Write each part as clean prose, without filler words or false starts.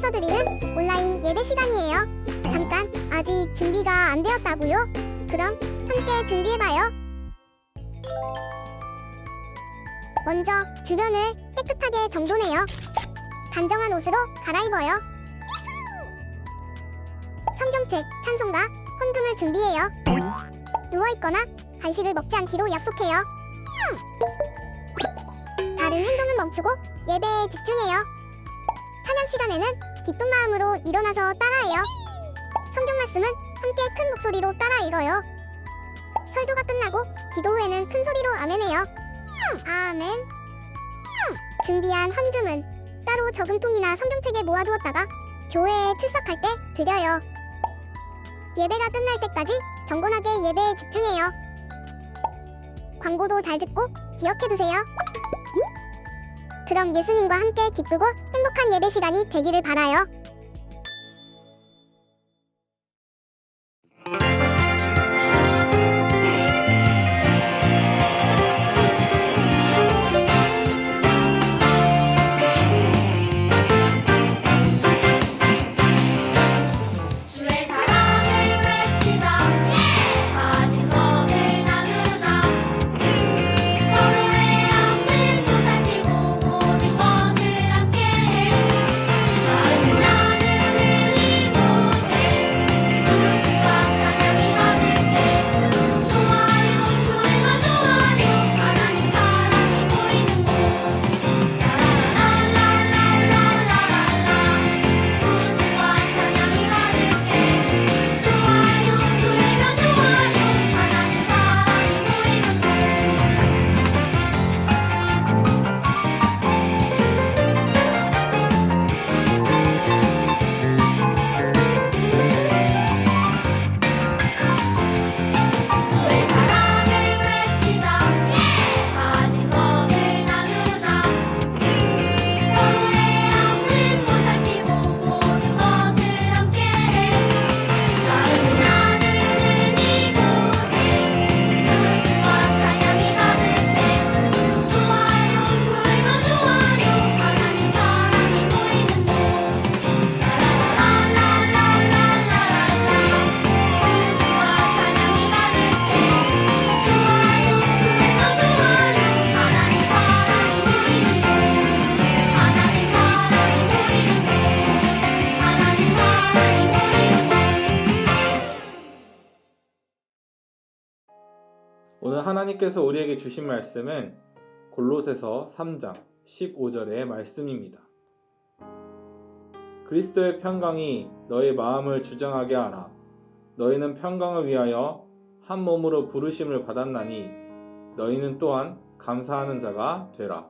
미국에서 드리는 온라인 예배 시간이에요. 잠깐, 아직 준비가 안 되었다고요? 그럼 함께 준비해봐요. 먼저 주변을 깨끗하게 정돈해요. 단정한 옷으로 갈아입어요. 성경책, 찬송가, 헌금을 준비해요. 누워있거나 간식을 먹지 않기로 약속해요. 다른 행동은 멈추고 예배에 집중해요. 찬양 시간에는 기쁜 마음으로 일어나서 따라해요. 성경 말씀은 함께 큰 목소리로 따라 읽어요. 설교가 끝나고 기도 후에는 큰 소리로 아멘해요. 아멘. 준비한 헌금은 따로 저금통이나 성경책에 모아두었다가 교회에 출석할 때 드려요. 예배가 끝날 때까지 경건하게 예배에 집중해요. 광고도 잘 듣고 기억해두세요. 그럼 예수님과 함께 기쁘고 행복한 예배 시간이 되기를 바라요. 주의 사랑을 외치자 가진 것을 나누자 서로의 아픔 보살피고 모든 것을 함께해 마음 나누는 이곳에 웃음과 찬양이 가득해 좋아요 교회가 좋아요 하나님 사랑이 보이는 곳 라라라라라라라라 웃음과 찬양이 가득해 좋아요 교회가 좋아요 하나님 사랑이 보이는 곳 주의 사랑을 외치자 가진 것을 나누자 서로의 아픔 보살피고 모든 것을 함께해 마음 나누는 이곳에 웃음과 찬양이 가득해 좋아요 교회가 좋아요 하나님 사랑이 보이는 곳 라라라라라라라라 웃음과 찬양이 가득해 좋아요 교회가 좋아요 하나님 사랑이 보이는 곳 하나님 사랑이 보이는 곳 하나님 사랑이 보이는 곳 오늘 하나님께서 우리에게 주신 말씀은 골로새서 3장 15절의 말씀입니다. 그리스도의 평강이 너희 마음을 주장하게 하라. 너희는 평강을 위하여 한 몸으로 부르심을 받았나니 너희는 또한 감사하는 자가 되라.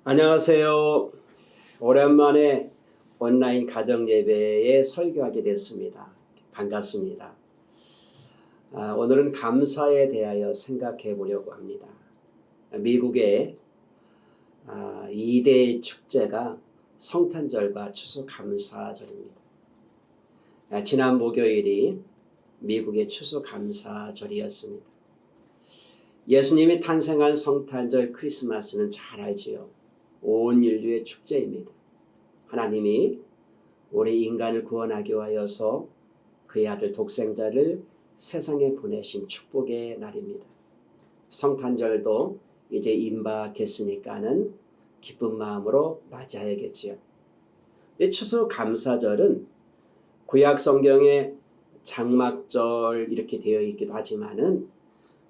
안녕하세요. 오랜만에 온라인 가정 예배에 설교하게 됐습니다. 반갑습니다. 오늘은 감사에 대하여 생각해 보려고 합니다. 미국의 2대 축제가 성탄절과 추수감사절입니다. 지난 목요일이 미국의 추수감사절이었습니다. 예수님이 탄생한 성탄절 크리스마스는 잘 알지요. 온 인류의 축제입니다. 하나님이 우리 인간을 구원하기 위하여서 그의 아들 독생자를 세상에 보내신 축복의 날입니다. 성탄절도 이제 임박했으니까는 기쁜 마음으로 맞이해야겠지요. 추수감사절은 구약 성경에 장막절 이렇게 되어 있기도 하지만은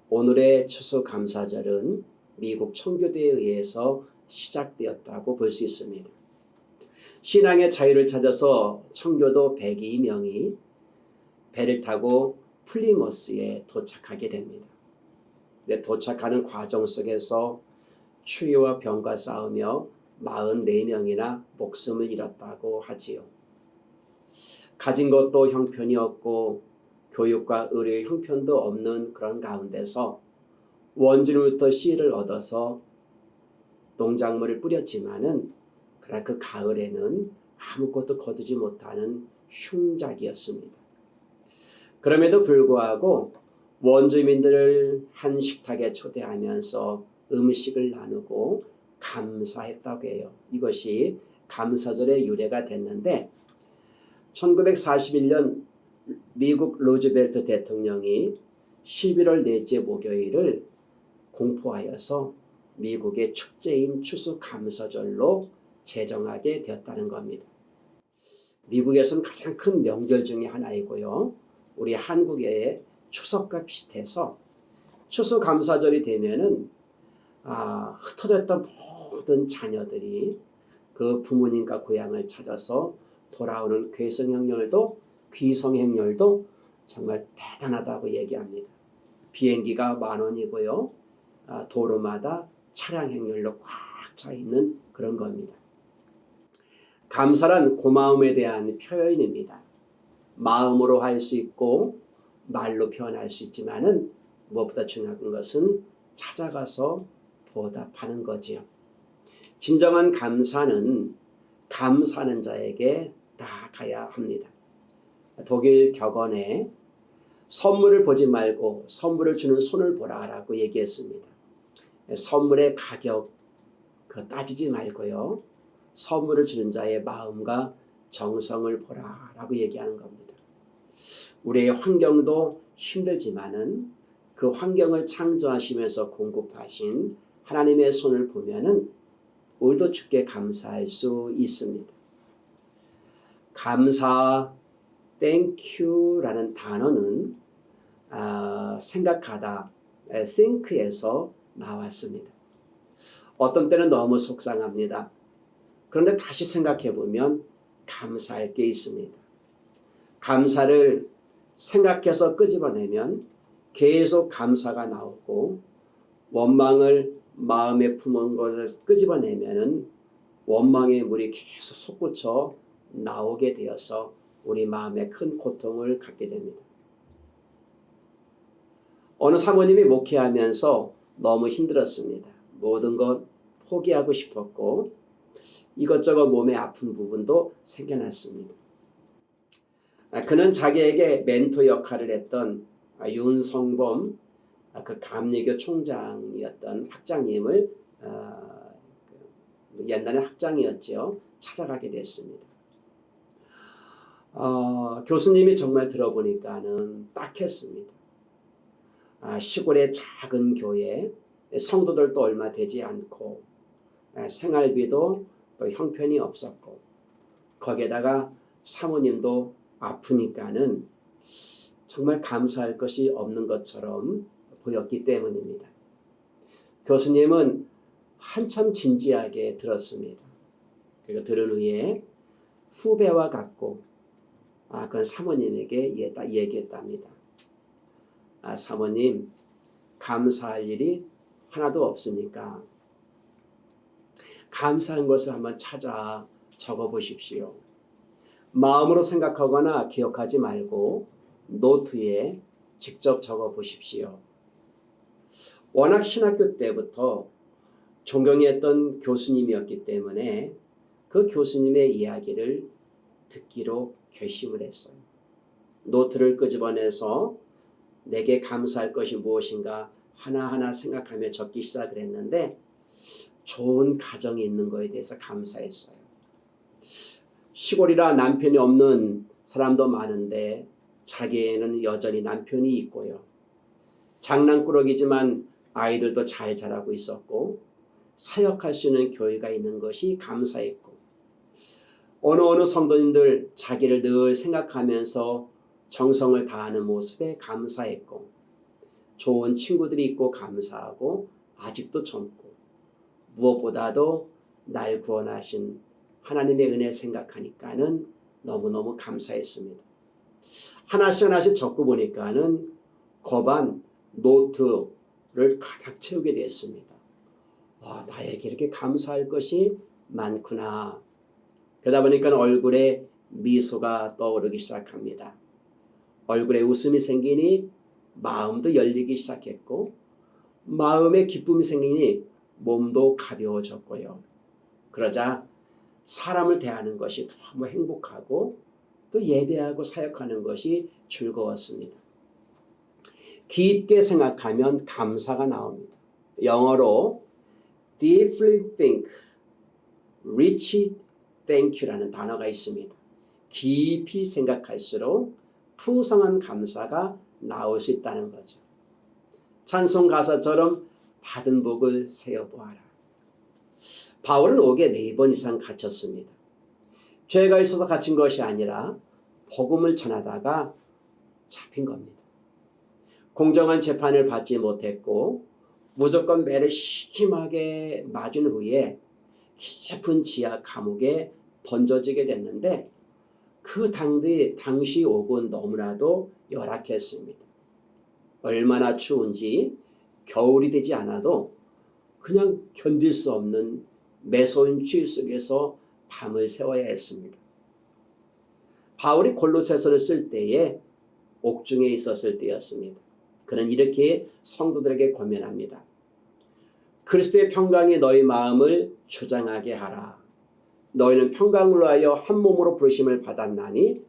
오늘의 추수감사절은 미국 청교도에 의해서 시작되었다고 볼 수 있습니다. 신앙의 자유를 찾아서 청교도 102명이 배를 타고 플리머스에 도착하게 됩니다. 도착하는 과정 속에서 추위와 병과 싸우며 44명이나 목숨을 잃었다고 하지요. 가진 것도 형편이 없고 교육과 의료의 형편도 없는 그런 가운데서 원주민부터 씨를 얻어서 농작물을 뿌렸지만은 그러나 그 가을에는 아무것도 거두지 못하는 흉작이었습니다. 그럼에도 불구하고 원주민들을 한 식탁에 초대하면서 음식을 나누고 감사했다고 해요. 이것이 감사절의 유래가 됐는데 1941년 미국 루즈벨트 대통령이 11월 넷째 목요일을 공포하여서 미국의 축제인 추수감사절로 제정하게 되었다는 겁니다. 미국에서는 가장 큰 명절 중에 하나이고요. 우리 한국의 추석과 비슷해서 추수감사절이 되면은 흩어졌던 모든 자녀들이 그 부모님과 고향을 찾아서 돌아오는 귀성행렬도 정말 대단하다고 얘기합니다. 비행기가 10,000원이고요. 도로마다 차량 행렬로 꽉 차 있는 그런 겁니다. 감사란 고마움에 대한 표현입니다. 마음으로 할 수 있고 말로 표현할 수 있지만은 무엇보다 중요한 것은 찾아가서 보답하는 거지요. 진정한 감사는 감사하는 자에게 나아가야 합니다. 독일 격언에 선물을 보지 말고 선물을 주는 손을 보라라고 얘기했습니다. 선물의 가격 따지지 말고요. 선물을 주는 자의 마음과 정성을 보라라고 얘기하는 겁니다. 우리의 환경도 힘들지만은 그 환경을 창조하시면서 공급하신 하나님의 손을 보면은 우리도 주께 감사할 수 있습니다. 감사, thank you라는 단어는 생각하다, think에서 나왔습니다. 어떤 때는 너무 속상합니다. 그런데 다시 생각해 보면 감사할 게 있습니다. 감사를 생각해서 끄집어내면 계속 감사가 나오고 원망을 마음에 품은 것을 끄집어내면은 원망의 물이 계속 솟구쳐 나오게 되어서 우리 마음에 큰 고통을 갖게 됩니다. 어느 사모님이 목회하면서 너무 힘들었습니다. 모든 것 포기하고 싶었고 이것저것 몸에 아픈 부분도 생겨났습니다. 그는 자기에게 멘토 역할을 했던 윤성범 그 감리교 총장이었던 학장님을 옛날에 학장이었죠. 찾아가게 됐습니다. 교수님이 정말 들어보니까는 딱했습니다. 시골의 작은 교회 성도들도 얼마 되지 않고 생활비도 또 형편이 없었고 거기에다가 사모님도 아프니까는 정말 감사할 것이 없는 것처럼 보였기 때문입니다. 교수님은 한참 진지하게 들었습니다. 그리고 들은 후에 후배와 같고 그건 사모님에게 얘기했답니다. 사모님, 감사할 일이 하나도 없으니까 감사한 것을 한번 찾아 적어 보십시오. 마음으로 생각하거나 기억하지 말고 노트에 직접 적어 보십시오. 워낙 신학교 때부터 존경했던 교수님이었기 때문에 그 교수님의 이야기를 듣기로 결심을 했어요. 노트를 끄집어내서 내게 감사할 것이 무엇인가 하나하나 생각하며 적기 시작을 했는데 좋은 가정이 있는 것에 대해서 감사했어요. 시골이라 남편이 없는 사람도 많은데 자기에는 여전히 남편이 있고요. 장난꾸러기지만 아이들도 잘 자라고 있었고 사역할 수 있는 교회가 있는 것이 감사했고 어느 성도님들 자기를 늘 생각하면서 정성을 다하는 모습에 감사했고 좋은 친구들이 있고 감사하고 아직도 젊고 무엇보다도 날 구원하신 하나님의 은혜 생각하니까는 너무너무 감사했습니다. 하나씩 적고 보니까는 거반 노트를 가득 채우게 됐습니다. 나에게 이렇게 감사할 것이 많구나. 그러다 보니까 얼굴에 미소가 떠오르기 시작합니다. 얼굴에 웃음이 생기니 마음도 열리기 시작했고 마음에 기쁨이 생기니 몸도 가벼워졌고요. 그러자 사람을 대하는 것이 너무 행복하고 또 예배하고 사역하는 것이 즐거웠습니다. 깊게 생각하면 감사가 나옵니다. 영어로 deeply think, rich thank you라는 단어가 있습니다. 깊이 생각할수록 풍성한 감사가 나올 수 있다는 거죠. 찬송 가사처럼 받은 복을 세어보아라. 바울은 옥에 4번 이상 갇혔습니다. 죄가 있어서 갇힌 것이 아니라 복음을 전하다가 잡힌 겁니다. 공정한 재판을 받지 못했고 무조건 매를 심하게 맞은 후에 깊은 지하 감옥에 던져지게 됐는데 그 당시 옥은 너무나도 열악했습니다. 얼마나 추운지 겨울이 되지 않아도 그냥 견딜 수 없는 매서운 추위 속에서 밤을 새워야 했습니다. 바울이 골로새서를 쓸 때에 옥중에 있었을 때였습니다. 그는 이렇게 성도들에게 권면합니다. 그리스도의 평강이 너희 마음을 주장하게 하라. 너희는 평강으로 하여 한 몸으로 부르심을 받았나니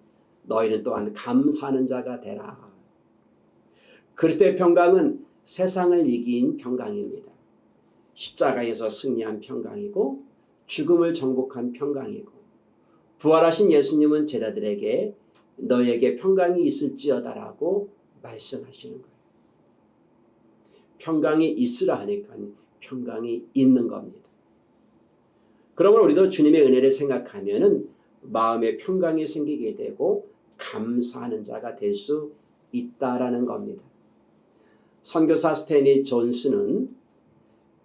너희는 또한 감사하는 자가 되라. 그리스도의 평강은 세상을 이긴 평강입니다. 십자가에서 승리한 평강이고 죽음을 정복한 평강이고 부활하신 예수님은 제자들에게 너희에게 평강이 있을지어다라고 말씀하시는 거예요. 평강이 있으라 하니까 평강이 있는 겁니다. 그러면 우리도 주님의 은혜를 생각하면은 마음에 평강이 생기게 되고 감사하는 자가 될 수 있다라는 겁니다. 선교사 스탠리 존슨은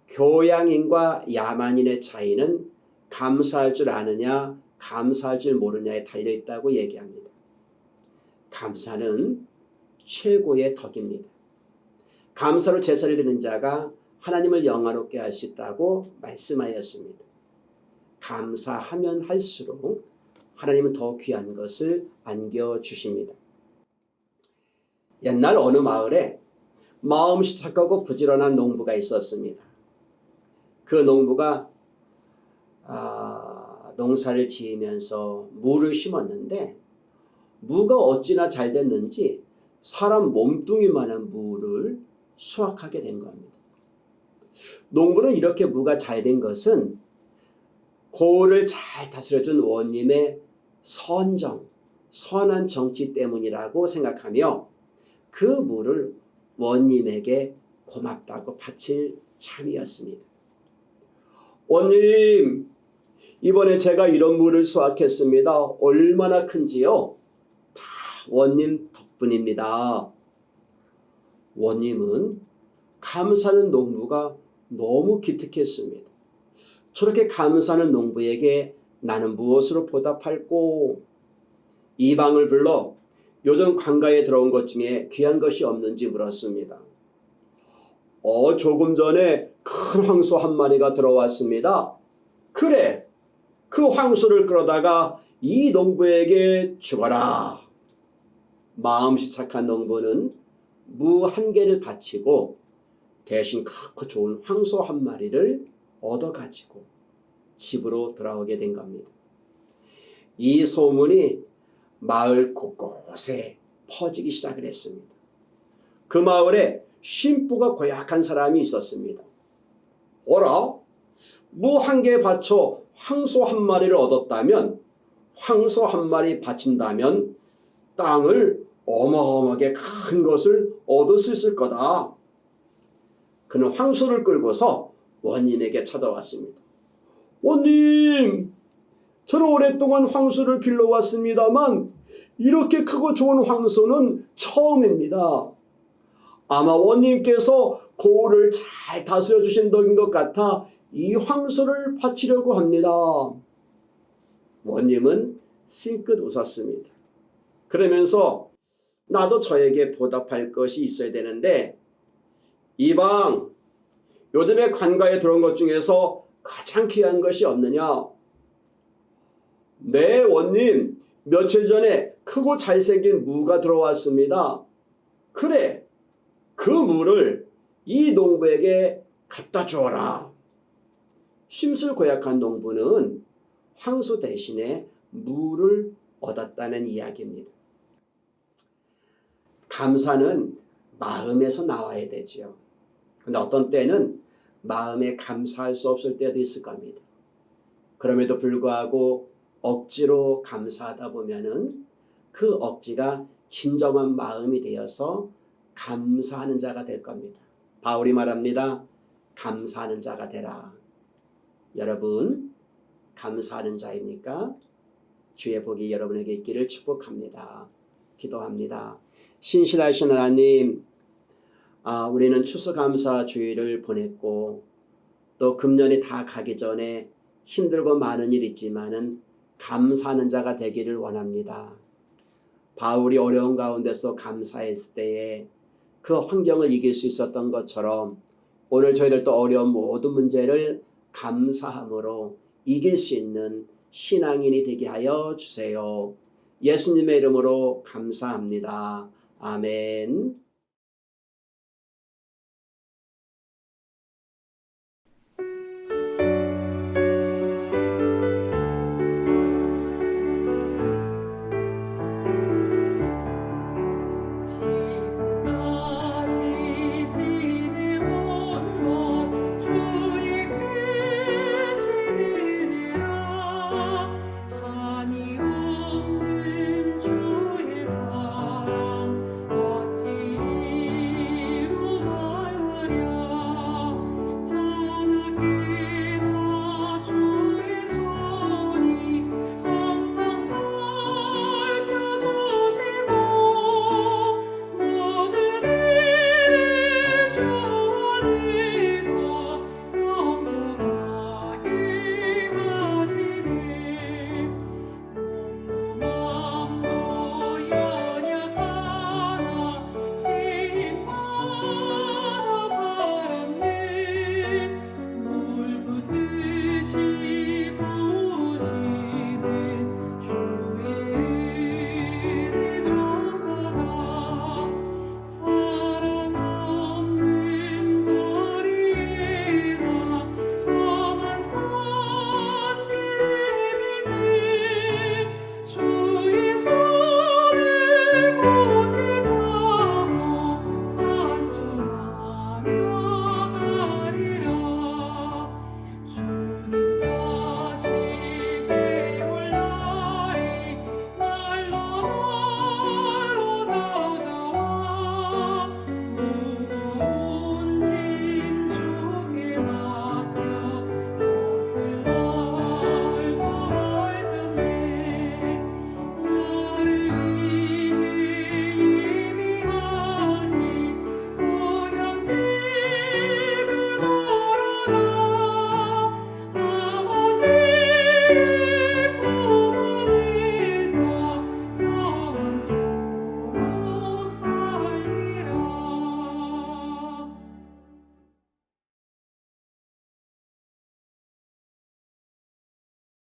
교양인과 야만인의 차이는 감사할 줄 아느냐 감사할 줄 모르냐에 달려있다고 얘기합니다. 감사는 최고의 덕입니다. 감사로 제사를 드리는 자가 하나님을 영화롭게 할 수 있다고 말씀하였습니다. 감사하면 할수록 하나님은 더 귀한 것을 안겨주십니다. 옛날 어느 마을에 마음씨 착하고 부지런한 농부가 있었습니다. 그 농부가 농사를 지으면서 무를 심었는데 무가 어찌나 잘 됐는지 사람 몸뚱이만한 무를 수확하게 된 겁니다. 농부는 이렇게 무가 잘 된 것은 고을을 잘 다스려준 원님의 선정, 선한 정치 때문이라고 생각하며 그 무를 원님에게 고맙다고 바칠 참이었습니다. 원님, 이번에 제가 이런 무를 수확했습니다. 얼마나 큰지요? 다 원님 덕분입니다. 원님은 감사하는 농부가 너무 기특했습니다. 저렇게 감사하는 농부에게 나는 무엇으로 보답할꼬? 이방을 불러 요즘 관가에 들어온 것 중에 귀한 것이 없는지 물었습니다. 조금 전에 큰 황소 한 마리가 들어왔습니다. 그래, 그 황소를 끌어다가 이 농부에게 주거라. 마음씨 착한 농부는 무 한 개를 바치고 대신 크고 좋은 황소 한 마리를 얻어가지고 집으로 돌아오게 된 겁니다. 이 소문이 마을 곳곳에 퍼지기 시작을 했습니다. 그 마을에 심부가 고약한 사람이 있었습니다. 어라? 무 한 개 바쳐 황소 한 마리를 얻었다면 황소 한 마리 바친다면 땅을 어마어마하게 큰 것을 얻을 수 있을 거다. 그는 황소를 끌고서 원님에게 찾아왔습니다. 원님, 저는 오랫동안 황소를 길러왔습니다만 이렇게 크고 좋은 황소는 처음입니다. 아마 원님께서 고을을 잘 다스려 주신 덕인 것 같아 이 황소를 바치려고 합니다. 원님은 싱긋 웃었습니다. 그러면서 나도 저에게 보답할 것이 있어야 되는데 이방, 요즘에 관가에 들어온 것 중에서 가장 귀한 것이 없느냐? 네, 원님, 며칠 전에 크고 잘생긴 무가 들어왔습니다. 그래, 그 무를 이 농부에게 갖다 주어라. 쉼술 고약한 농부는 황소 대신에 무를 얻었다는 이야기입니다. 감사는 마음에서 나와야 되지요. 근데 어떤 때는 마음에 감사할 수 없을 때도 있을 겁니다. 그럼에도 불구하고 억지로 감사하다 보면은 그 억지가 진정한 마음이 되어서 감사하는 자가 될 겁니다. 바울이 말합니다. 감사하는 자가 되라. 여러분, 감사하는 자입니까? 주의 복이 여러분에게 있기를 축복합니다. 기도합니다. 신실하신 하나님, 우리는 추수감사 주일을 보냈고 또 금년이 다 가기 전에 힘들고 많은 일이 있지만은 감사하는 자가 되기를 원합니다. 바울이 어려운 가운데서 감사했을 때에 그 환경을 이길 수 있었던 것처럼 오늘 저희들도 어려운 모든 문제를 감사함으로 이길 수 있는 신앙인이 되게 하여 주세요. 예수님의 이름으로 감사합니다. 아멘. 지금까지 지내온 것 주의 크신 은혜라 한이 없는 주의 사랑 어찌 이루 말하랴 자나깨나 주의 손이 항상 살펴주시고 모든 일을 주 안에서 형통하게 하시네 몸도 마음도 연약하나 세임받아 살았네 물 붓듯이 부으시네 주의 은혜 좋구나 사랑 없는 거리에나 험한 산길을 밀 때 주의 손을 굳게 잡고 찬송하며 가리라 주님 다시 배울 날이 날로 다가와 무거운 짐 주께 맡겨 벗을 날고 말졌네 나를 위해 예비하신 고향 집에 돌아가 아버지의 품 안에서 영원토록 살리라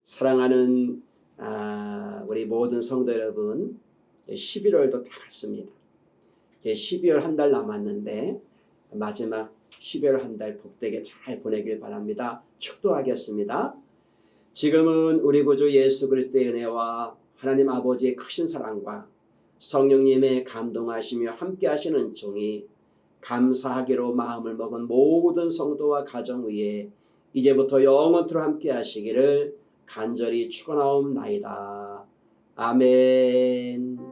사랑하는 우리 모든 성도 여러분, 11월도 다 갔습니다. 이제 12월 한 달 남았는데 마지막 12월 한 달 복되게 잘 보내길 바랍니다. 축도하겠습니다. 지금은 우리 구주 예수 그리스도의 은혜와 하나님 아버지의 크신 사랑과 성령님의 감동하시며 함께하시는 은총이 감사하기로 마음을 먹은 모든 성도와 가정 위에 이제부터 영원토록 함께하시기를 간절히 축원하옵나이다. 아멘.